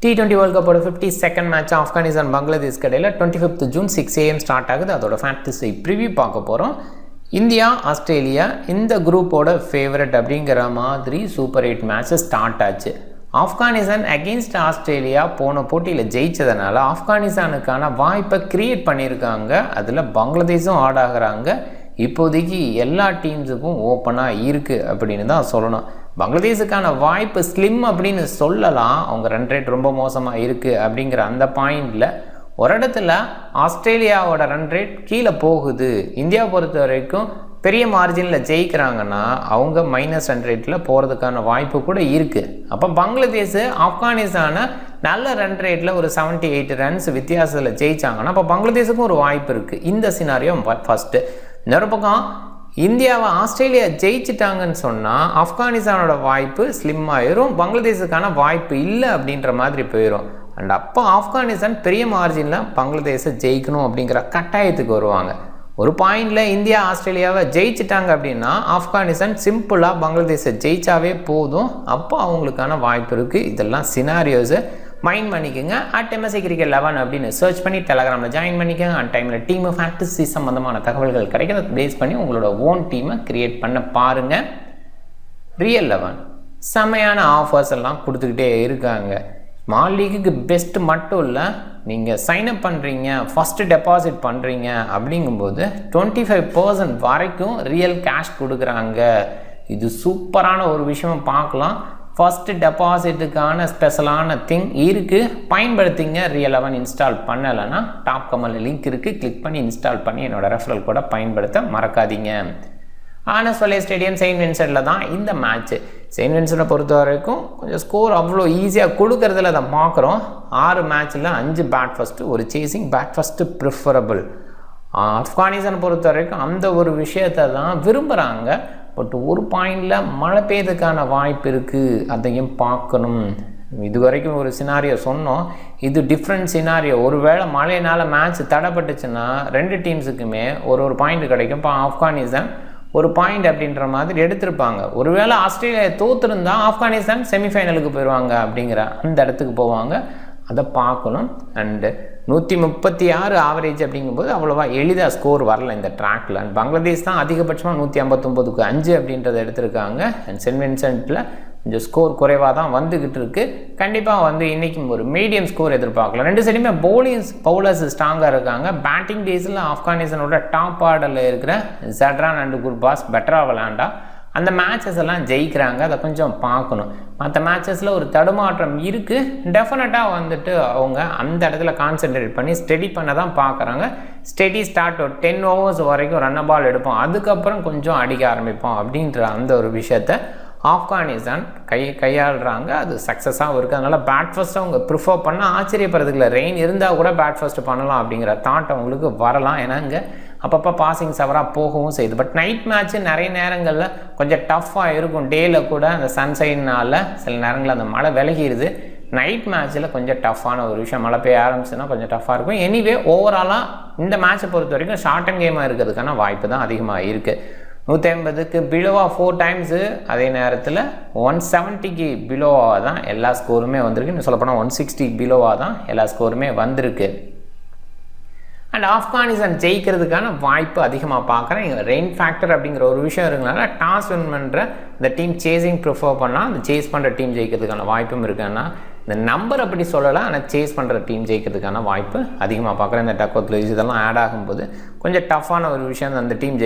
T20 World Cup 52nd match Afghanistan Bangladesh கடையில் 25th June 6 AM start ஆகுது. அதோட ஃபேண்டசி ப்ரிவியூ பார்க்க போகிறோம். இந்தியா ஆஸ்திரேலியா இந்த குரூப்போட ஃபேவரட் அப்படிங்கிற மாதிரி சூப்பர் 8 மேட்சஸ் ஸ்டார்ட் ஆச்சு. ஆப்கானிஸ்தான் அகெயின்ஸ்ட் ஆஸ்திரேலியா போன போட்டியில் ஜெயிச்சதுனால ஆப்கானிஸ்தானுக்கான வாய்ப்பை க்ரியேட் பண்ணியிருக்காங்க. அதில் பங்களாதேஷும் ஆட் ஆகிறாங்க. இப்போதைக்கு எல்லா டீம்ஸுக்கும் ஓப்பனாக இருக்குது அப்படின்னு தான் சொல்லணும். பங்களாதேஷுக்கான வாய்ப்பு ஸ்லிம் அப்படின்னு சொல்லலாம். அவங்க ரன் ரேட் ரொம்ப மோசமாக இருக்குது அப்படிங்கிற அந்த பாயிண்டில் ஒரு இடத்துல ஆஸ்திரேலியாவோட ரன் ரேட் கீழே போகுது. இந்தியா பொறுத்த வரைக்கும் பெரிய மார்ஜினில் ஜெயிக்கிறாங்கன்னா அவங்க மைனஸ் ரன் ரேட்டில் போகிறதுக்கான வாய்ப்பு கூட இருக்குது. அப்போ பங்களாதேஷ் ஆப்கானிஸ்தானை நல்ல ரன் ரேட்டில் ஒரு 78 ரன்ஸ் வித்தியாசத்தில் ஜெயிச்சாங்கன்னா அப்போ பங்களாதேஷுக்கும் ஒரு வாய்ப்பு இருக்குது. இந்த சினாரியோ ஃபஸ்ட்டு. இன்னொரு பக்கம் இந்தியாவை ஆஸ்திரேலியா ஜெயிச்சிட்டாங்கன்னு சொன்னால் ஆப்கானிஸ்தானோட வாய்ப்பு ஸ்லிம் ஆயிரும், பங்களாதேஷுக்கான வாய்ப்பு இல்லை அப்படின்ற மாதிரி போயிடும். அண்ட் அப்போ ஆப்கானிஸ்தான் பெரிய மார்ஜினில் பங்களாதேஷை ஜெயிக்கணும் அப்படிங்கிற கட்டாயத்துக்கு வருவாங்க. ஒரு பாயிண்டில் இந்தியா ஆஸ்திரேலியாவை ஜெயிச்சிட்டாங்க அப்படின்னா ஆப்கானிஸ்தான் சிம்பிளாக பங்களாதேஷை ஜெயிச்சாவே போதும். அப்போ அவங்களுக்கான வாய்ப்பு இருக்குது. இதெல்லாம் சினாரியோஸை மைண்ட் பண்ணிக்கோங்க. MSC Cricket 11 அப்படின்னு சர்ச் பண்ணி டெலகிராமில் ஜாயின் பண்ணிக்கோங்க. அண்ட் டைமில் டீம் ஃபேண்டசி சம்மந்தமான தகவல்கள் கிடைக்கிறத பேஸ் பண்ணி உங்களோட ஓன் டீமை க்ரியேட் பண்ண பாருங்கள். ரியல் 11 செம்மையான ஆஃபர்ஸ் எல்லாம் கொடுத்துக்கிட்டே இருக்காங்க. ஸ்மால் லீக்குக்கு பெஸ்ட்டு மட்டும் இல்லை, நீங்கள் சைன்அப் பண்ணுறீங்க, ஃபஸ்ட்டு டெபாசிட் பண்ணுறீங்க அப்படிங்கும்போது 25% வரைக்கும் ரியல் கேஷ் கொடுக்குறாங்க. இது சூப்பரான ஒரு விஷயம் பார்க்கலாம். ஃபஸ்ட்டு டெபாசிட்டுக்கான ஸ்பெஷலான திங் இருக்குது, பயன்படுத்திங்க. ரியல் 11 இன்ஸ்டால் பண்ணலைன்னா டாப் கமெண்ட்ல லிங்க் இருக்குது, கிளிக் பண்ணி இன்ஸ்டால் பண்ணி என்னோடய ரெஃபரல் கூட பயன்படுத்த மறக்காதீங்க. ஆனஸ்வலே ஸ்டேடியம் செயின்ட் வின்சென்ட்டில் தான் இந்த மேட்ச்சு. செயின்ட் வின்சென்ட்டை பொறுத்த வரைக்கும் கொஞ்சம் ஸ்கோர் அவ்வளோ ஈஸியாக கொடுக்கறதில்ல, அதை பார்க்குறோம். 6 மேட்ச்சில் 5 பேட் ஃபஸ்ட்டு, ஒரு சேசிங் பேட் ஃபஸ்ட்டு ப்ரிஃபரபிள். ஆப்கானிஸ்தானை பொறுத்த வரைக்கும் அந்த ஒரு விஷயத்தை தான் விரும்புகிறாங்க. பட் ஒரு பாயிண்டில் மழை பெய்யறதுக்கான வாய்ப்பு இருக்குது, அதையும் பார்க்கணும். இது வரைக்கும் ஒரு சினாரியோ சொன்னோம், இது டிஃப்ரெண்ட் சினாரியோ. ஒருவேளை மழையினால் மேட்ச் தடைப்பட்டுச்சுன்னா 2 டீம்ஸுக்குமே ஒரு பாயிண்ட் கிடைக்கும். இப்போ ஆப்கானிஸ்தான் ஒரு பாயிண்ட் அப்படின்ற மாதிரி எடுத்திருப்பாங்க. ஒருவேளை ஆஸ்திரேலியா தோற்றுருந்தா ஆப்கானிஸ்தான் செமிஃபைனலுக்கு போயிடுவாங்க அப்படிங்கிற அந்த இடத்துக்கு போவாங்க. அதை பார்க்கணும். அண்டு 136 ஆவரேஜ் அப்படிங்கும்போது அவ்வளோவா எளிதாக ஸ்கோர் வரல இந்த ட்ராக்கில். அண்ட் பங்களாதேஷ் தான் அதிகபட்சமாக 159க்கு 5 அப்படின்றத எடுத்திருக்காங்க. அண்ட் செயின்ட் வின்சென்ட்டில் கொஞ்சம் ஸ்கோர் குறைவாக தான் வந்துக்கிட்டு இருக்குது. கண்டிப்பாக இன்றைக்கும் ஒரு மீடியம் ஸ்கோர் எதிர்பார்க்கலாம். 2 சைடுமே பவுலர்ஸ் ஸ்ட்ராங்காக இருக்காங்க. பேட்டிங் டேஸில் ஆப்கானிஸ்தானோட டாப் ஆர்டரில் இருக்கிற ஜட்ரான் அண்ட் குர்பாஸ் பெட்டராக விளையாண்டா அந்த மேட்சஸ் எல்லாம் ஜெயிக்கிறாங்க. அதை கொஞ்சம் பார்க்கணும். மற்ற மேட்சஸில் ஒரு தடுமாற்றம் இருக்குது. டெஃபினட்டாக அவங்க அந்த இடத்துல கான்சென்ட்ரேட் பண்ணி ஸ்டெடி பண்ண தான் பார்க்குறாங்க. ஸ்டெடி ஸ்டார்ட் 10 ஓவர்ஸ் வரைக்கும் ரன்ன பால் எடுப்போம், அதுக்கப்புறம் கொஞ்சம் அடிக்க ஆரம்பிப்போம் அப்படின்ற அந்த ஒரு விஷயத்தை ஆப்கானிஸ்தான் கையாளுறாங்க. அது சக்ஸஸாகவும் இருக்குது. அதனால் பேட் ஃபஸ்ட்டு அவங்க ப்ரிஃபர் பண்ணால் ஆச்சரியப்படுறதுக்குள்ள. ரெயின் இருந்தால் கூட பேட் ஃபஸ்ட்டு பண்ணலாம் அப்படிங்கிற தாட் அவங்களுக்கு வரலாம். ஏன்னா இங்கே அப்பப்போ பாசிங் சவராக போகவும் செய்யுது. பட் நைட் மேட்ச்சு நிறைய நேரங்களில் கொஞ்சம் டஃப்பாக இருக்கும். டேயில் கூட அந்த சன்சைனால் சில நேரங்களில் அந்த மழை விலகிடுது. நைட் மேட்ச்சில் கொஞ்சம் டஃப்பான ஒரு விஷயம். மழை பெய்ய ஆரம்பிச்சுன்னா கொஞ்சம் டஃப்பாக இருக்கும். எனிவே ஓவராலாக இந்த மேட்ச்சை பொறுத்த வரைக்கும் ஷார்ட் அண்ட் கேமாக இருக்கிறதுக்கான வாய்ப்பு தான் அதிகமாக இருக்குது. 150க்கு பிலோவாக 4 டைம்ஸு, அதே நேரத்தில் 170க்கு பிலோவாக தான் எல்லா ஸ்கோருமே வந்திருக்கு. இன்னும் சொல்லப்போனால் 160 பிலோவாக தான் எல்லா ஸ்கோருமே வந்திருக்கு. அண்ட் ஆப்கானிஸ்தான் ஜெயிக்கிறதுக்கான வாய்ப்பு அதிகமாக பார்க்குறேன். இங்கே ரெயின் ஃபேக்டர் அப்படிங்கிற ஒரு விஷயம் இருக்கிறதுனால டாஸ் வின் பண்ணுற இந்த டீம் சேசிங் ப்ரிஃபர் பண்ணால் அந்த சேஸ் பண்ணுற டீம் ஜெயிக்கிறதுக்கான வாய்ப்பும் இருக்குன்னா இந்த நம்பர் அப்படி சொல்லலை, ஆனால் சேஸ் பண்ணுற டீம் ஜெயிக்கிறதுக்கான வாய்ப்பு அதிகமாக பார்க்குறேன். இந்த டக்கோத்தில் இதெல்லாம் ஆட் ஆகும்போது கொஞ்சம் டஃப்பான ஒரு விஷயம். அந்த டீம்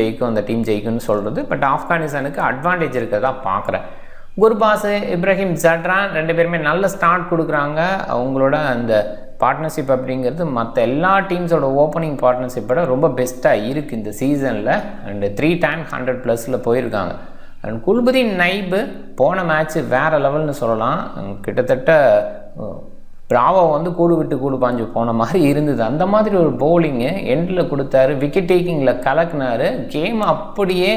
ஜெயிக்கும்னு சொல்கிறது. பட் ஆப்கானிஸ்தானுக்கு அட்வான்டேஜ் இருக்கிறதா பார்க்குறேன். குர்பாஸ், இப்ராஹிம், ஜட்ரான் 2 பேருமே நல்ல ஸ்டார்ட் கொடுக்குறாங்க. அவங்களோட அந்த பார்ட்னர்ஷிப் அப்படிங்கிறது மற்ற எல்லா டீம்ஸோட ஓப்பனிங் பார்ட்னர்ஷிப்போட ரொம்ப பெஸ்ட்டாக இருக்குது இந்த சீசனில். அண்டு 3 டைம் 100+ போயிருக்காங்க. அண்ட் குல்புதீன் நைபு போன மேட்ச்சு வேறு லெவல்னு சொல்லலாம். கிட்டத்தட்ட பிராவோ கூடு விட்டு கூடு பாஞ்சு போன மாதிரி இருந்தது. அந்த மாதிரி ஒரு பவுலிங்கு எண்டில் கொடுத்தாரு. விக்கெட் டேக்கிங்கில் கலக்குனார். கேம் அப்படியே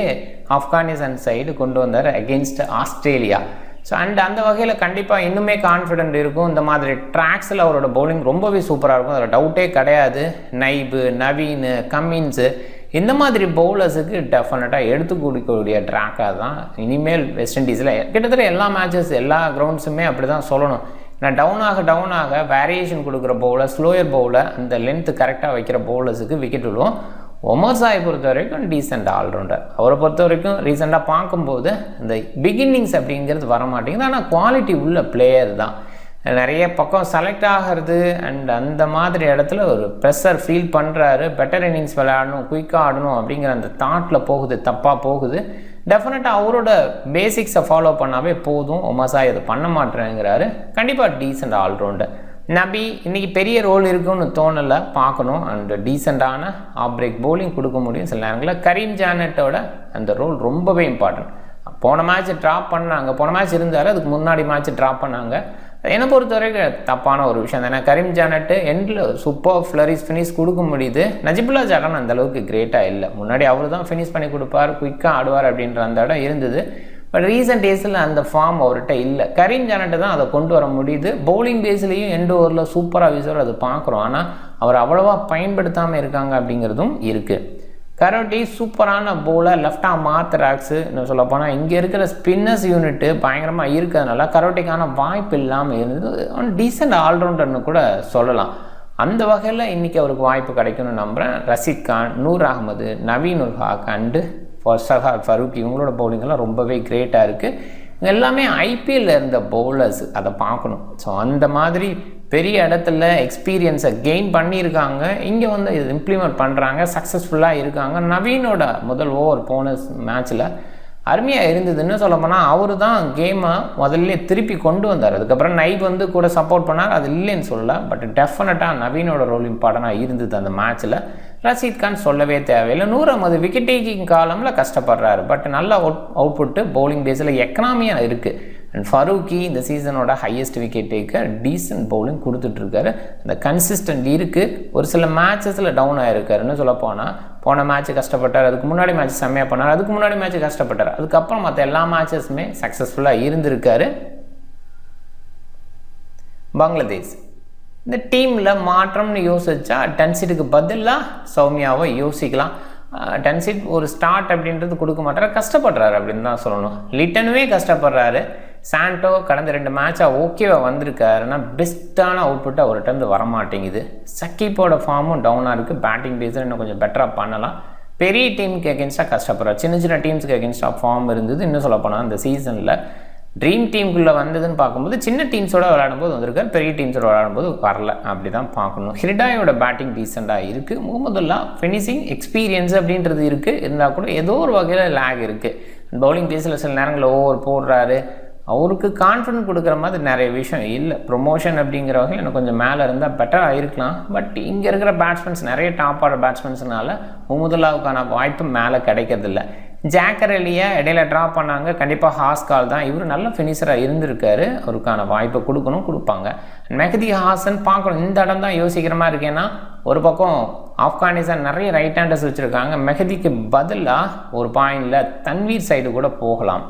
ஆப்கானிஸ்தான் சைடு கொண்டு வந்தார் அகெயின்ஸ்ட் ஆஸ்திரேலியா. ஸோ அண்ட் அந்த வகையில் கண்டிப்பாக இன்னுமே கான்ஃபிடென்ட் இருக்கும். இந்த மாதிரி ட்ராக்ஸில் அவரோட பவுலிங் ரொம்பவே சூப்பராக இருக்கும், அதில் டவுட்டே கிடையாது. நைபு, நவீன், கம்மின்ஸு இந்த மாதிரி பவுலர்ஸுக்கு டெஃபினட்டாக எடுத்து கொடுக்கக்கூடிய ட்ராக்காக தான் இனிமேல் வெஸ்ட் இண்டீஸில் கிட்டத்தட்ட எல்லா மேட்சஸ் எல்லா கிரவுண்ட்ஸுமே அப்படி தான் சொல்லணும். நான் டவுன் ஆக வேரியேஷன் கொடுக்குற பவுலர், ஸ்லோயர் பவுலர், அந்த லென்த்து கரெக்டாக வைக்கிற பவுலர்ஸுக்கு விக்கெட் விழுவோம். ஒமர் சாய் பொறுத்த வரைக்கும் டீசெண்ட் ஆல்ரவுண்டர். அவரை பொறுத்த வரைக்கும் ரீசெண்டாக பார்க்கும்போது இந்த பிகின்னிங்ஸ் அப்படிங்கிறது வர மாட்டேங்குது. ஆனால் குவாலிட்டி உள்ள பிளேயர் தான். நிறைய பக்கம் செலக்ட் ஆகிறது அண்ட் அந்த மாதிரி இடத்துல ஒரு ப்ரெஷர் ஃபீல் பண்ணுறாரு. பெட்டர் இன்னிங்ஸ் விளையாடணும், குயிக்காக ஆடணும் அப்படிங்கிற அந்த தாட்டில் போகுது, தப்பாக போகுது. டெஃபினட்டாக அவரோட பேசிக்ஸை ஃபாலோ பண்ணாவே போதும். ஒமர் சாய் அதை பண்ண மாட்டேங்கிறாரு. கண்டிப்பாக டீசெண்ட் ஆல்ரவுண்டர். நபி இன்றைக்கி பெரிய ரோல் இருக்குன்னு தோணலை, பார்க்கணும். அண்ட் டீசெண்டான ஆஃப் பிரேக் பவுலிங் கொடுக்க முடியும் சில நேரங்களில். கரீம் ஜானட்டோட அந்த ரோல் ரொம்பவே இம்பார்ட்டன்ட். போன மேட்ச் ட்ராப் பண்ணாங்க, போன மேட்ச் இருந்தார், அதுக்கு முன்னாடி மேட்ச் ட்ராப் பண்ணாங்க. என்னை பொறுத்த வரைக்கும் தப்பான ஒரு விஷயம் தான். ஏன்னா கரீம் ஜானட்டு எண்டில் சூப்பர் ஃபினிஷ் கொடுக்க முடியுது. நஜிபுல்லா ஜாடன் அந்தளவுக்கு கிரேட்டாக இல்லை. முன்னாடி அவர் தான் ஃபினிஷ் பண்ணி கொடுப்பார், குயிக்காக ஆடுவார் அப்படின்ற அந்த இடம் இருந்தது. பட் ரீசெண்ட் டேஸில் அந்த ஃபார்ம் அவர்கிட்ட இல்லை. கரீம் ஜானட்டு தான் அதை கொண்டு வர முடியுது. பவுலிங் பேஸ்லேயும் எண்டு ஓவரில் சூப்பராக வீசுவார், அது பார்க்குறோம். ஆனால் அவர் அவ்வளோவா பயன்படுத்தாமல் இருக்காங்க அப்படிங்கிறதும் இருக்குது. கரோட்டி சூப்பரான பவுலர், லெஃப்ட் ஆம் ஆர்த்தடாக்ஸு. இன்னும் சொல்லப்போனால் இங்கே இருக்கிற ஸ்பின்னர்ஸ் யூனிட்டு பயங்கரமாக இருக்கிறதுனால கரோட்டிக்கான வாய்ப்பு இல்லாமல் இருந்தது. டீசெண்ட் ஆல்ரவுண்டர்னு கூட சொல்லலாம். அந்த வகையில் இன்றைக்கி அவருக்கு வாய்ப்பு கிடைக்கும்னு நம்புகிறேன். ரஷீத் கான், நூர் அகமது, நவீன் உல் ஹக் அண்டு ஃபர்ஷாத் ஃபரூக்கி இவங்களோட பவுலிங்கெல்லாம் ரொம்பவே கிரேட்டாக இருக்குது. எல்லாமே ஐபிஎல்லில் இருந்த பவுலர்ஸ், அதை பார்க்கணும். ஸோ அந்த மாதிரி பெரிய இடத்துல எக்ஸ்பீரியன்ஸை கெயின் பண்ணியிருக்காங்க. இங்கே வந்து இது இம்ப்ளிமெண்ட் பண்ணுறாங்க, சக்ஸஸ்ஃபுல்லாக இருக்காங்க. நவீனோட முதல் ஓவர் போன மேட்ச்சில் அருமையாக இருந்ததுன்னு சொல்ல போனால் அவர் தான் கேமை முதல்ல திருப்பி கொண்டு வந்தார். அதுக்கப்புறம் நைப் வந்து கூட சப்போர்ட் பண்ணார், அது இல்லைன்னு சொல்லலை. பட் டெஃபினட்டாக நவீனோட ரோல் இம்பார்ட்டனாக இருந்தது அந்த மேட்ச்சில். ரஷீத் கான் சொல்லவே தேவையில்லை. நூர் அகமது விக்கெட் டேக்கிங் காலமில் கஷ்டப்படுறாரு, பட் நல்ல அவுட்புட்டு பவுலிங் பேஸில் எக்கனாமியாக இருக்குது. அண்ட் ஃபரூக்கி இந்த சீசனோட highest wicket taker, decent bowling கொடுத்துட்ருக்காரு. அந்த கன்சிஸ்டன்ட் இருக்குது. ஒரு சில மேட்சஸில் டவுன் ஆகிருக்காருன்னு சொல்லப்போனால் போன மேட்ச் கஷ்டப்பட்டார், அதுக்கு முன்னாடி மேட்ச் செம்மையாக பண்ணார், அதுக்கு முன்னாடி மேட்ச் கஷ்டப்பட்டார், அதுக்கப்புறம் மற்ற எல்லா மேட்சஸுமே சக்ஸஸ்ஃபுல்லாக இருந்திருக்காரு. பங்களாதேஷ் இந்த டீமில் மாற்றம்னு யோசிச்சா டன்சிட்டுக்கு பதிலாக சௌமியாவை யோசிக்கலாம். டன்சிட் ஒரு ஸ்டார்ட் அப்படின்றது கொடுக்க மாட்டார், கஷ்டப்படுறாரு அப்படின்னு தான் சொல்லணும். லிட்டனுமே கஷ்டப்படுறாரு. சாண்டோ கடந்த 2 மேட்சாக ஓகேவாக வந்திருக்காரு, ஆனால் பெஸ்ட்டான அவுட்புட் அவர்கிட்ட இருந்து வரமாட்டேங்குது. சக்கீப்போட ஃபார்மும் டவுனாக இருக்குது. பேட்டிங் பேஸில் இன்னும் கொஞ்சம் பெட்டராக பண்ணலாம். பெரிய டீமுக்கு எகென்ஸ்டாக கஷ்டப்படுறாரு. சின்ன டீம்ஸுக்கு எகென்ஸ்டாக ஃபார்ம் இருந்தது. இன்னும் சொல்ல போனால் இந்த சீசனில் ட்ரீம் டீமுக்குள்ளே வந்ததுன்னு பார்க்கும்போது சின்ன டீம்ஸோடு விளையாடும்போது வந்திருக்காரு, பெரிய டீம்ஸோடு விளையாடும்போது வரல, அப்படி தான் பார்க்கணும். ஹிரிடாயோட பேட்டிங் டீசெண்டாக இருக்குது. முகமதுல்லா ஃபினிஷிங் எக்ஸ்பீரியன்ஸ் அப்படின்றது இருக்குது, இருந்தால் கூட ஏதோ ஒரு வகையில் லேக் இருக்குது. பவுலிங் பேஸில் சில நேரங்களில் ஓவர் போடுறாரு, அவருக்கு கான்ஃபிடன்ட் கொடுக்குற மாதிரி நிறைய விஷயம் இல்லை. ப்ரொமோஷன் அப்படிங்கிற வகையில் எனக்கு கொஞ்சம் மேலே இருந்தால் பெட்டராக இருக்கலாம். பட் இங்கே இருக்கிற பேட்ஸ்மேன்ஸ் நிறைய டாப் ஆர்டர் பேட்ஸ்மேன்ஸ்னால முகமதுல்லாவுக்கான வாய்ப்பு மேலே கிடைக்கிறதில்ல. ஜாக்கர் அலியை இடையில ட்ராப் பண்ணாங்க, கண்டிப்பாக ஹாஸ்கால் தான். இவர் நல்ல ஃபினிஷராக இருந்திருக்காரு, அவருக்கான வாய்ப்பை கொடுப்பாங்க. மெஹதி ஹாசன் பார்க்கணும், இந்த இடம் தான் யோசிக்கிற மாதிரி இருக்கேன்னா, ஒரு பக்கம் ஆப்கானிஸ்தான் நிறைய ரைட் ஹேண்டர்ஸ் வச்சுருக்காங்க. மெஹதிக்கு பதிலாக ஒரு பாயிண்டில் தன்வீர் சைடு கூட போகலாம்.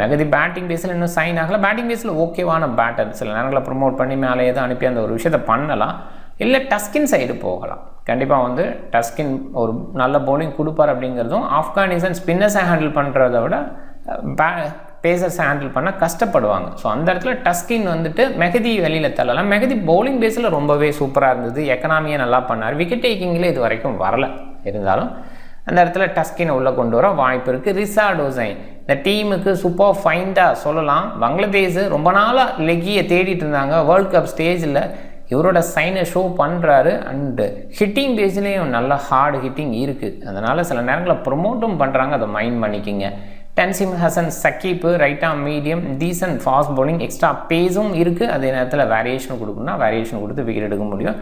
மெஹதி பேட்டிங் பேஸில் இன்னும் சைன் ஆகலை. பேட்டிங் பேஸில் ஓகேவான பேட்டர், சில நேரங்களில் ப்ரொமோட் பண்ணி மேலே எதுவும் அனுப்பி அந்த ஒரு விஷயத்தை பண்ணலாம். இல்லை டஸ்கின் சைடு போகலாம். கண்டிப்பாக வந்து டஸ்கின் ஒரு நல்ல பவுலிங் கொடுப்பார் அப்படிங்கிறதும். ஆப்கானிஸ்தான் ஸ்பின்னர்ஸை ஹேண்டில் பண்ணுறத விட பேசர்ஸை ஹேண்டில் பண்ண கஷ்டப்படுவாங்க. ஸோ அந்த இடத்துல டஸ்கின் வந்துட்டு மெஹதி வெளியில் தள்ளலாம். மெஹதி பவுலிங் பேஸில் ரொம்பவே சூப்பராக இருந்தது, எக்கனாமியாக நல்லா பண்ணார். விக்கெட் டேக்கிங்கில் இது வரைக்கும் வரல, இருந்தாலும் அந்த இடத்துல டஸ்கினை உள்ளே கொண்டு வர வாய்ப்பு இருக்குது. ரிசார்ட் ஹுசைன் இந்த டீமுக்கு சூப்பர் ஃபைண்டாக சொல்லலாம். பங்களாதேஷ் ரொம்ப நாளாக லெக்கியை தேடிட்டு இருந்தாங்க. வேர்ல்ட் கப் ஸ்டேஜில் இவரோட சைனை ஷோ பண்ணுறாரு. அண்டு ஹிட்டிங் பேஸ்லேயும் நல்ல ஹார்டு ஹிட்டிங் இருக்குது, அதனால் சில நேரங்களில் ப்ரொமோட்டும் பண்ணுறாங்க, அதை மைண்ட் பண்ணிக்கிங்க. Tanzim Hasan, Sakib, right arm medium, decent fast bowling, extra பேஸும் இருக்குது. அதே நேரத்தில் வேரியேஷன் கொடுக்கணும்னா வேரியேஷன் கொடுத்து விக்கெட் எடுக்க முடியும்.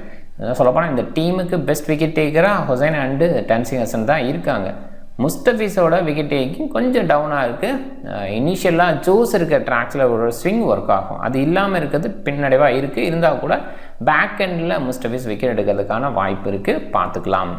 சொல்லப்போனால் இந்த டீமுக்கு பெஸ்ட் விக்கெட் டேக்கராக ஹுசைன் அண்டு டன்சிம் ஹசன் தான் இருக்காங்க. முஸ்தபிஸோட விக்கெட் டேக்கிங் கொஞ்சம் டவுனாக இருக்குது. இனிஷியலாக ஜோஸ் இருக்க ட்ராக்ஸில் ஒரு ஸ்விங் ஒர்க் ஆகும், அது இல்லாமல் இருக்கிறது பின்னடைவாக இருக்குது. இருந்தால் கூட பேக் எண்டில் முஸ்தபிஸ் விக்கெட் எடுக்கிறதுக்கான வாய்ப்பு இருக்குது, பார்த்துக்கலாம்.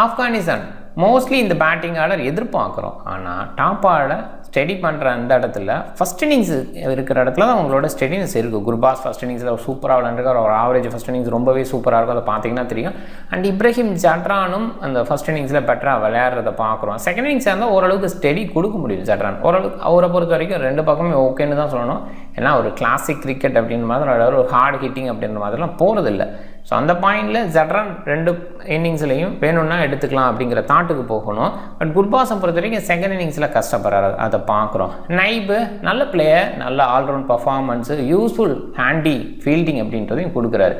ஆப்கானிஸ்தான் மோஸ்ட்லி இந்த பேட்டிங் ஆர்டர் எதிர்பார்க்குறோம், ஆனால் டாப் ஆர்டர் ஸ்டடி பண்ணுற அந்த இடத்துல ஃபஸ்ட் இன்னிங்ஸ் இருக்கிற இடத்துல தான் அவங்களோட ஸ்டெடினஸ் இருக்குது. குர்பாஸ் ஃபஸ்ட் இன்னிங்ஸில் ஒரு சூப்பராக விளையாண்டுருக்கார், ஒரு ஆவரேஜ் ஃபஸ்ட் இன்னிங்ஸ் ரொம்பவே சூப்பராக இருக்கும், அதை பார்த்தீங்கன்னா தெரியும். அண்ட் இப்ராஹிம் ஜட்ரானும் அந்த ஃபஸ்ட் இன்னிங்ஸில் பெட்டராக விளையாடுறத பார்க்குறோம். செகண்ட் இன்னிங்ஸ் இருந்தால் ஓரளவுக்கு ஸ்டெடி கொடுக்க முடியும் ஜட்ரான். ஓரளவுக்கு அவரை பொறுத்த வரைக்கும் 2 பக்கமே ஓகேன்னு தான் சொல்லணும். ஏன்னா ஒரு கிளாசிக் கிரிக்கெட் அப்படின்ற மாதிரி ஒரு ஹார்ட் ஹிட்டிங் அப்படின்ற மாதிரிலாம் போகிறதில்ல. ஸோ அந்த பாயிண்டில் ஜட்ரன் 2 இன்னிங்ஸ்லையும் வேணும்னா எடுத்துக்கலாம் அப்படிங்கிற தாட்டுக்கு போகணும். பட் குர்பாஸை பொறுத்த வரைக்கும் செகண்ட் இன்னிங்ஸில் கஷ்டப்படுறாரு, அதை பார்க்குறோம். நைபு நல்ல பிளேயர், நல்ல all-round performance, useful handy fielding அப்படின்றதையும் கொடுக்குறாரு.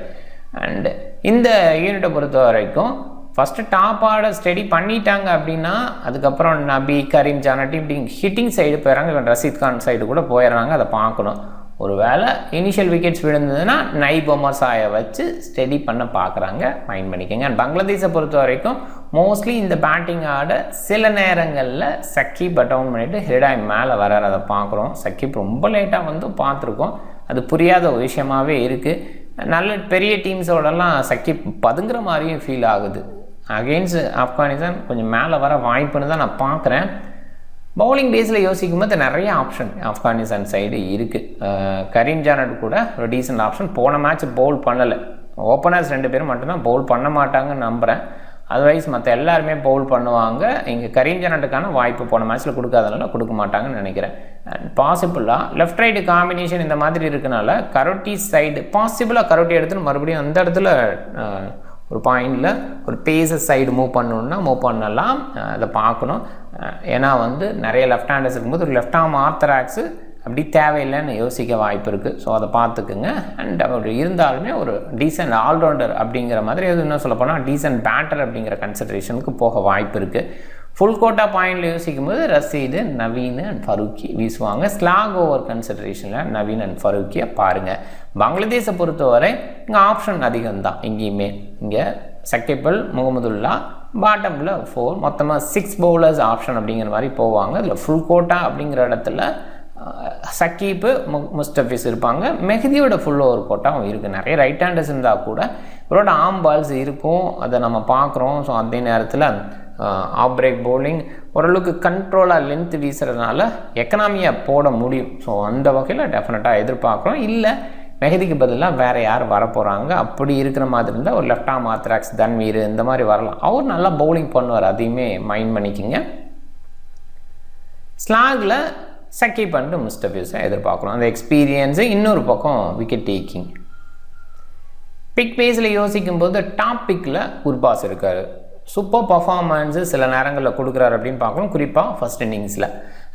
அண்டு இந்த யூனிட்டை பொறுத்த வரைக்கும் ஃபஸ்ட்டு டாப் ஆர்டர் ஸ்டடி பண்ணிட்டாங்க அப்படின்னா அதுக்கப்புறம் நபி, கரீம் ஜானட்டி இப்படி ஹிட்டிங் சைடு போயிடறாங்க. இவன் ரஷீத் கான் சைடு கூட போயிடுறாங்க, அதை பார்க்கணும். ஒரு வேளை இனிஷியல் விக்கெட்ஸ் விழுந்ததுன்னா நைப் ஒமர் சாயை வச்சு ஸ்டடி பண்ண பார்க்குறாங்க, மைண்ட் பண்ணிக்கோங்க. அண்ட் பங்களாதேஷை பொறுத்த வரைக்கும் மோஸ்ட்லி இந்த பேட்டிங் ஆட சில நேரங்களில் சக்கீப் டவுன் பண்ணிவிட்டு ஹிடாய் மேலே வராரு, அதை பார்க்குறோம். சக்கீப் ரொம்ப லேட்டாக வந்து பார்த்துருக்கோம், அது புரியாத ஒரு விஷயமாகவே இருக்குது. நல்ல பெரிய டீம்ஸோடலாம் சக்கீப் பதுங்குற மாதிரியும் ஃபீல் ஆகுது. அகெயின்ஸ்ட் ஆப்கானிஸ்தான் கொஞ்சம் மேலே வர வாய்ப்புன்னு தான் நான் பார்க்குறேன். பவுலிங் பேஸில் யோசிக்கும் போது நிறைய ஆப்ஷன் ஆப்கானிஸ்தான் சைடு இருக்குது. கரீம் ஜானட் கூட ஒரு டீசென்ட் ஆப்ஷன். போன மேட்ச் பவுல் பண்ணலை, ஓப்பனர்ஸ் 2 பேரும் மட்டும்தான் பவுல் பண்ண மாட்டாங்கன்னு நம்புகிறேன். அதர்வைஸ் மற்ற எல்லாருமே பவுல் பண்ணுவாங்க. இங்கே கரீம் ஜானட்டுக்கான வாய்ப்பு போன மேட்ச்சில் கொடுக்காதனால கொடுக்க மாட்டாங்கன்னு நினைக்கிறேன். பாசிபிளாக லெஃப்ட் ரைட்டு காம்பினேஷன் இந்த மாதிரி இருக்கனால கரோட்டி சைடு பாசிபிளாக கரோட்டி எடுத்துன்னு மறுபடியும் அந்த இடத்துல ஒரு பாயிண்டில் ஒரு பேஸஸ் சைடு மூவ் பண்ணணுன்னா மூவ் பண்ணலாம், அதை பார்க்கணும். ஏன்னா வந்து நிறைய லெஃப்ட் ஹேண்டர்ஸ் இருக்கும்போது ஒரு லெஃப்ட் ஆர்ம் ஆர்த்தராக்ஸு அப்படி தேவையில்லைன்னு யோசிக்க வாய்ப்பு இருக்குது. ஸோ அதை பார்த்துக்குங்க. அண்ட் அவர் இருந்தாலுமே ஒரு டீசென்ட் ஆல்ரவுண்டர் அப்படிங்கிற மாதிரி எது இன்னும் சொல்ல போனால் டீசென்ட் பேட்டர் அப்படிங்கிற கன்சிடரேஷனுக்கு போக வாய்ப்பு இருக்குது. ஃபுல் கோட்டா பாயிண்டில் யோசிக்கும் போது ரஷீது, நவீன் அண்ட் ஃபரூக்கி வீசுவாங்க. ஸ்லாக் ஓவர் கன்சிடரேஷனில் நவீன் அண்ட் ஃபரூக்கியை பாருங்கள். பங்களாதேஷை பொறுத்தவரை இங்கே ஆப்ஷன் அதிகம்தான். எங்கேயுமே இங்கே சக்கிபல், முகமதுல்லா, பாட்டமில் 4, மொத்தமாக 6 பவுலர்ஸ் ஆப்ஷன் அப்படிங்கிற மாதிரி போவாங்க. இதில் ஃபுல் கோட்டா அப்படிங்கிற இடத்துல சக்கீப்பு, முஸ்டபிஸ் இருப்பாங்க. மெஹதியோட ஃபுல் ஓவர் கோட்டாவும் இருக்குது. நிறைய ரைட் ஹேண்டர்ஸ் இருந்தால் கூட இவரோட ஆம் பால்ஸ் இருக்கும், அதை நம்ம பார்க்குறோம். ஸோ அதே நேரத்தில் ஆஃப் பிரேக் பவுலிங் ஓரளவுக்கு கண்ட்ரோலாக லென்த் வீசுறதுனால எக்கனாமியாக போட முடியும். ஸோ அந்த வகையில் டெஃபினட்டாக எதிர்பார்க்குறோம். இல்லை மெஹதிக்கு பதிலாக வேறு யார் வரப்போகிறாங்க அப்படி இருக்கிற மாதிரி இருந்தால் ஒரு லெஃப்ட் ஆர்ம் ஆர்த்தராக்ஸ், தன்வீர் இந்த மாதிரி வரலாம். அவர் நல்லா பவுலிங் பண்ணுவார், அதையுமே மைண்ட் பண்ணிக்கிங்க. ஸ்லாகில் சக்கீப் அண்டு முஸ்டபிஸை எதிர்பார்க்குறோம். அந்த எக்ஸ்பீரியன்ஸு. இன்னொரு பக்கம் விக்கெட் டேக்கிங். பிக் பேஸில் யோசிக்கும் போது டாப் பிக்கில் குர்பாஸ் இருக்கார். சூப்பர் பர்ஃபார்மன்ஸு சில நேரங்களில் கொடுக்குறாரு அப்படின்னு பார்க்குறோம். குறிப்பாக ஃபஸ்ட் இன்னிங்ஸில்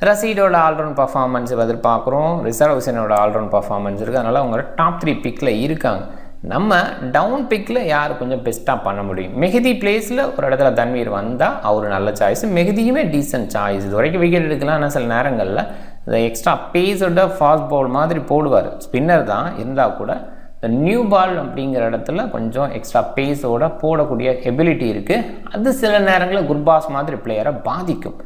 ரஷீடோட ஆல்ரவுண்ட் பர்ஃபார்மன்ஸ் எதிர்பார்க்குறோம். ரிசர்வ் ஹுசைனோட ஆல்ரவுண்ட் பர்ஃபார்மன்ஸ் இருக்குது. அதனால் அவங்க டாப் 3 பிக்கில் இருக்காங்க. நம்ம டவுன் பிக்கில் யார் கொஞ்சம் பெஸ்ட்டாக பண்ண முடியும்? மெஹதி பிளேஸில் ஒரு இடத்துல தன்வீர் வந்தால் அவர் நல்ல சாய்ஸ். மெஹதியுமே decent choice. இது வரைக்கும் விக்கெட் எடுக்கலாம். ஆனால் சில நேரங்களில் இந்த எக்ஸ்ட்ரா பேஸோட ஃபாஸ்ட் பவுல் மாதிரி போடுவார். ஸ்பின்னர் தான் இருந்தால் கூட இந்த நியூ பால் அப்படிங்கிற இடத்துல கொஞ்சம் எக்ஸ்ட்ரா பேஸோட போடக்கூடிய எபிலிட்டி இருக்குது. அது சில நேரங்களில் குர்பாஸ் மாதிரி பிளேயரை பாதிக்கும்.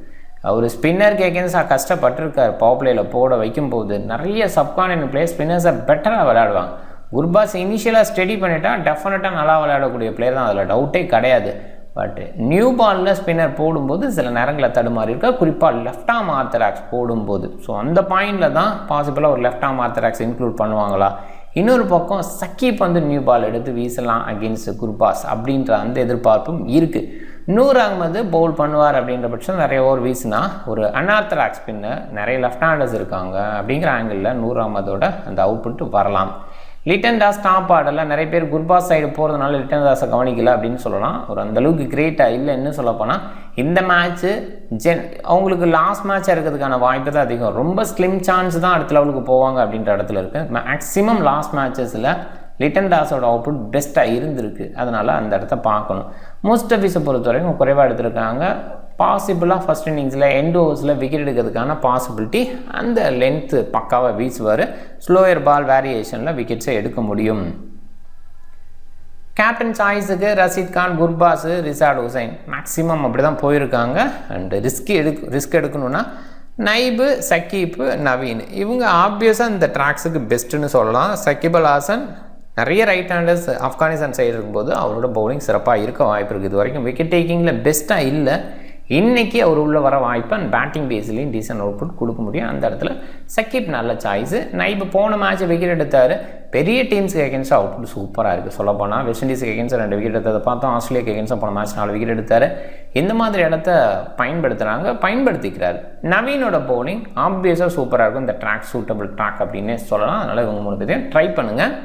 அவர் ஸ்பின்னருக்கு எகென்ஸ்டாக கஷ்டப்பட்டிருக்கார். பவர் பிளேயில் போட வைக்கும்போது நிறைய சப்கான்டினென்ட் பிளேயர் ஸ்பின்னர்ஸை பெட்டராக விளையாடுவாங்க. குர்பாஸ் இனிஷியலாக ஸ்டடி பண்ணிட்டா டெஃபினட்டாக நல்லா விளையாடக்கூடிய பிளேயர் தான், அதில் டவுட்டே கிடையாது. பட் நியூ பாலில் ஸ்பின்னர் போடும்போது சில நேரங்களில் தடுமாறி இருக்கா, குறிப்பாக லெஃப்ட் ஆர்ம் ஆர்த்தராக்ஸ் போடும்போது. ஸோ அந்த பாயிண்டில் தான் பாசிபிளாக ஒரு லெஃப்ட் ஆர்ம் ஆர்த்தராக்ஸ் இன்க்ளூட் பண்ணுவாங்களா. இன்னொரு பக்கம் சக்கீப் வந்து நியூ பால் எடுத்து வீசலாம் அகெயின்ஸ்ட் குர்பாஸ் அப்படின்ற அந்த எதிர்பார்ப்பும் இருக்குது. நூர் அகமது பவுல் பண்ணுவார் அப்படின்ற பட்சம் நிறைய ஓவர் வீசினா ஒரு அன்ஆர்த்தராக்ஸ் ஸ்பின்னர், நிறைய லெஃப்ட் ஹேண்டர்ஸ் இருக்காங்க அப்படிங்கிற ஆங்கிளில் நூர் அகமதோட அந்த அவுட்புட் வரலாம். லிட்டன் தாஸ் டாப் ஆடல. நிறைய பேர் குர்பாஸ் சைடு போகிறதுனால லிட்டன் தாஸை கவனிக்கல அப்படின்னு சொல்லலாம். ஒரு அந்தளவுக்கு கிரேட்டாக இல்லைன்னு சொல்லப்போனால் இந்த மேட்ச்சு அவங்களுக்கு லாஸ்ட் மேட்சாக இருக்கிறதுக்கான வாய்ப்பு தான் அதிகம். ரொம்ப ஸ்லிம் சான்ஸ் தான் அடுத்த லெவலுக்கு போவாங்க அப்படின்ற இடத்துல இருக்குது. மேக்ஸிமம் லாஸ்ட் மேட்சஸில் லிட்டன் தாஸோட அவுட்புட் பெஸ்ட்டாக இருந்திருக்கு. அதனால் அந்த இடத்த பார்க்கணும். முஸ்டபிஸை பொறுத்த வரைக்கும் குறைவாக எடுத்திருக்காங்க. பாசிபிளாக ஃபஸ்ட் இன்னிங்ஸில் எண்ட் ஓவர்ஸில் விக்கெட் எடுக்கிறதுக்கான பாசிபிலிட்டி, அந்த லென்த்து பக்காவாக வீசுவார். ஸ்லோயர் பால் வேரியேஷனில் விக்கெட்ஸை எடுக்க முடியும். கேப்டன் சாய்ஸுக்கு ரஷீத் கான், குர்பாஸ், ரிஷாட் ஹுசைன் மேக்ஸிமம் அப்படி தான் போயிருக்காங்க. அண்டு ரிஸ்க் எடுக்கணுன்னா நைபு, சக்கீப்பு, நவீன் இவங்க ஆப்வியஸாக இந்த ட்ராக்ஸுக்கு பெஸ்ட்டுன்னு சொல்லலாம். சக்கிப் அல் ஹாசன் நிறைய ரைட் ஹேண்டர்ஸ் ஆப்கானிஸ்தான் சைடு இருக்கும்போது அவரோட பவுலிங் சிறப்பாக இருக்க வாய்ப்பு இருக்குது. இது வரைக்கும் விக்கெட் டேக்கிங்கில் பெஸ்ட்டாக இல்லை. இன்றைக்கி அவர் உள்ளே வர வாய்ப்பு அண்ட் பேட்டிங் பேஸ்லேயும் டீசன்ட் அவுட்புட் கொடுக்க முடியும். அந்த இடத்துல சக்கீப் நல்ல சாய்ஸு. நான் இப்போ போன மேட்ச் விக்கெட் எடுத்தார். பெரிய டீம்ஸுக்கு எகென்ஸ்டாக அவுட்புட் சூப்பராக இருக்குது. சொல்ல போனால் வெஸ்ட் இண்டீஸுக்கு எகென்ஸ்டாக 2 விக்கெட் எடுத்ததை பார்த்தோம். ஆஸ்திரேலியாவுக்கு எகென்ஸ்டாக போன மேட்ச் 4 விக்கெட் எடுத்தார். இந்த மாதிரி இடத்த பயன்படுத்திக்கிறார். நவீனோட பவுலிங் ஆப்வியஸாக சூப்பராக இருக்கும். இந்த ட்ராக் சூட்டபிள் ட்ராக் அப்படின்னே சொல்லலாம். அதனால் இவங்க 3 பேரையும் ட்ரை பண்ணுங்கள்.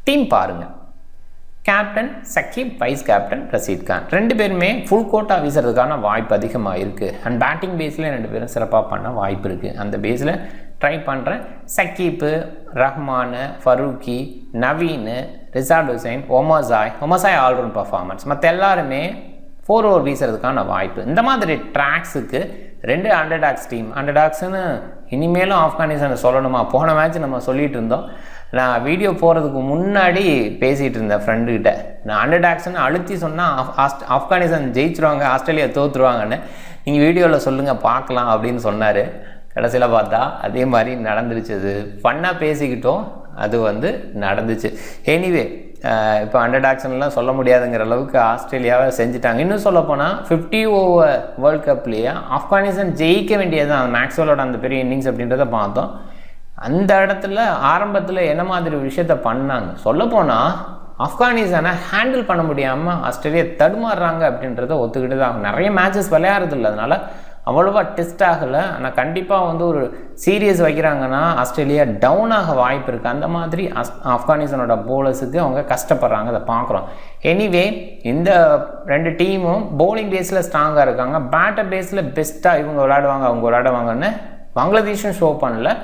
டீம் பாருங்கள். Captain Sakib, vice captain Rashid Khan. 2 பேருமே ஃபுல் கோட்டா வீசுறதுக்கான வாய்ப்பு அதிகமாக இருக்குது. அண்ட் பேட்டிங் பேஸில் 2 பேரும் சிறப்பாக பண்ண வாய்ப்பு இருக்குது. அந்த பேஸில் ட்ரை பண்ணுறேன். Sakib, Rahman, Farooqi, Naveen, Rishad Hossain, Omarzai all round performance. மற்ற எல்லாருமே 4 ஓவர் வீசுறதுக்கான வாய்ப்பு. இந்த மாதிரி ட்ராக்ஸுக்கு 2 அண்டர்டாக்ஸ் டீம். அண்டர்டாக்ஸ்னு இனிமேலும் ஆப்கானிஸ்தானை சொல்லணுமா? போன மேட்ச் நம்ம சொல்லிகிட்டு இருந்தோம். நான் வீடியோ போகிறதுக்கு முன்னாடி பேசிகிட்டு இருந்தேன் ஃப்ரெண்டுக்கிட்ட. நான் அண்டர்டாக்ஸ்ன்னு அழுத்தி சொன்னால் ஆப்கானிஸ்தான் ஜெயிச்சிருவாங்க, ஆஸ்திரேலியா தோற்றுருவாங்கன்னு. நீங்கள் வீடியோவில் சொல்லுங்கள் பார்க்கலாம் அப்படின்னு சொன்னார். கடைசியில் பார்த்தா அதே மாதிரி நடந்துருச்சு. அது ஃபன்னாக பேசிக்கிட்டோம், அது நடந்துச்சு. எனிவே இப்போ அண்டர்டாக்ஷன்லாம் சொல்ல முடியாதுங்கிற அளவுக்கு ஆஸ்திரேலியாவை செஞ்சுட்டாங்க. இன்னும் சொல்லப்போனால் 50 ஓவர் வேர்ல்ட் கப்லேயே ஆப்கானிஸ்தான் ஜெயிக்க வேண்டியது தான். மேக்ஸ்வெலோட அந்த பெரிய இன்னிங்ஸ் அப்படின்றத பார்த்தோம். அந்த இடத்துல ஆரம்பத்தில் என்ன மாதிரி விஷயத்த பண்ணாங்க? சொல்லப்போனால் ஆப்கானிஸ்தானை ஹேண்டில் பண்ண முடியாமல் ஆஸ்திரேலியா தடுமாறுறாங்க அப்படின்றத ஒத்துக்கிட்டு தான். நிறைய மேட்சஸ் விளையாடுறதில்ல, அதனால் அவ்வளோவா டெஸ்ட் ஆகலை. ஆனால் கண்டிப்பாக ஒரு சீரியஸ் வைக்கிறாங்கன்னா ஆஸ்திரேலியா டவுன் ஆக வாய்ப்பு இருக்குது. அந்த மாதிரி ஆப்கானிஸ்தானோட போலர்ஸுக்கு அவங்க கஷ்டப்படுறாங்க, அதை பார்க்குறோம். எனிவே இந்த 2 டீமும் பவுலிங் பேஸில் ஸ்ட்ராங்காக இருக்காங்க. பேட்டர் பேஸில் பெஸ்ட்டாக இவங்க விளையாடுவாங்க, அவங்க விளையாடுவாங்கன்னு பங்களாதேஷும் ஷோ பண்ணல.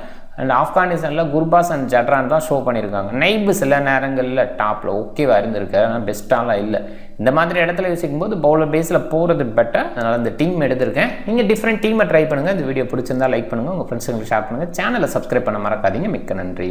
அண்ட் ஆப்கானிஸ்தானில் குர்பாஸ் அண்ட் ஜட்ரான் தான் ஷோ பண்ணியிருக்காங்க. நைபு சில நேரங்களில் டாப்பில் ஓகேவாக இருந்திருக்காரு, ஆனால் பெஸ்ட்டாலாம் இல்லை. இந்த மாதிரி இடத்துல யோசிக்கும் போது பவுலர் பேஸில் போகிறது பெட்டர். அதனால் இந்த டீம் எடுத்திருக்கேன். நீங்கள் டிஃப்ரெண்ட் டீமை ட்ரை பண்ணுங்கள். இந்த வீடியோ பிடிச்சிருந்தா லைக் பண்ணுங்கள், உங்கள் ஃப்ரெண்ட்ஸுங்களுக்கு ஷேர் பண்ணுங்கள். சேனலை சப்ஸ்கிரைப் பண்ண மறக்காதீங்க. மிக்க நன்றி.